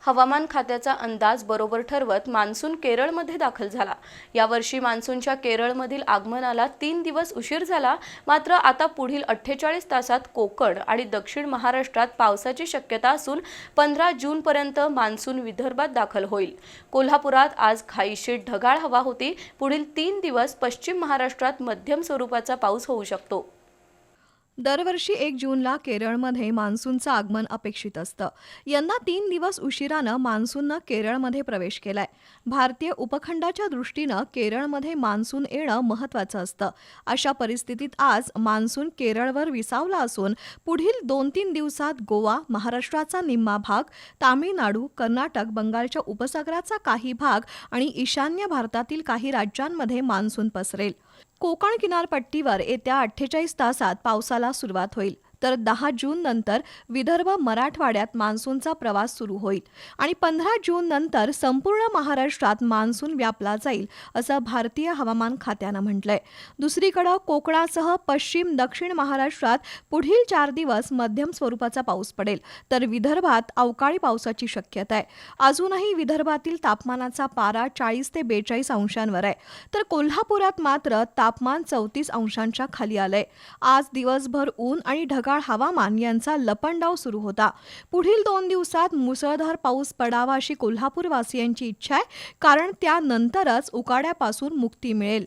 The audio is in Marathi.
हवामान खात्याचा अंदाज बरोबर ठरवत मान्सून केरळमध्ये दाखल झाला। यावर्षी मान्सूनच्या केरळमधील आगमनाला 3 दिवस उशीर झाला। मात्र आता पुढील 48 तासात कोकण आणि दक्षिण महाराष्ट्रात पावसाची शक्यता असून 15 जूनपर्यंत मान्सून विदर्भात दाखल होईल। कोल्हापुरात आज काहीशी ढगाळ हवा होती। पुढील 3 दिवस पश्चिम महाराष्ट्रात मध्यम स्वरूपाचा पाऊस होऊ शकतो। दरवर्षी 1 जूनला केरळमध्ये मान्सूनचं आगमन अपेक्षित असतं। यंदा 3 दिवस उशिरानं मान्सूननं केरळमध्ये प्रवेश केलाय। भारतीय उपखंडाच्या दृष्टीनं केरळमध्ये मान्सून येणं महत्त्वाचं असतं। अशा परिस्थितीत आज मान्सून केरळवर विसावला असून पुढील 2-3 दिवसात गोवा, महाराष्ट्राचा निम्मा भाग, तामिळनाडू, कर्नाटक, बंगालच्या उपसागराचा काही भाग आणि ईशान्य भारतातील काही राज्यांमध्ये मान्सून पसरेल। कोकण किनारपट्टीवर येत्या 48 तासात पावसाला सुरुवात होईल, तर 10 जून नंतर विदर्भ, मराठवाड्यात मान्सूनचा प्रवास सुरू होईल आणि 15 जून नंतर संपूर्ण महाराष्ट्रात मान्सून व्यापला जाईल, असं भारतीय हवामान खात्यानं म्हटलंय। दुसरीकडे कोकणासह पश्चिम दक्षिण महाराष्ट्रात पुढील 4 दिवस मध्यम स्वरूपाचा पाऊस पडेल, तर विदर्भात अवकाळी पावसाची शक्यता आहे। अजूनही विदर्भातील तापमानाचा पारा 40 ते 42 अंशांवर आहे, तर कोल्हापुरात मात्र तापमान 34 अंशांच्या खाली आलंय। आज दिवसभर ऊन आणि ढगाळ हवामान यांचा लपंडाव सुरू होता। पुढील 2 दिवसात मुसळधार पाऊस पडावा अशी कोल्हापूरवासियांची इच्छा आहे, कारण त्यानंतरच उकाड्यापासून मुक्ती मिळेल।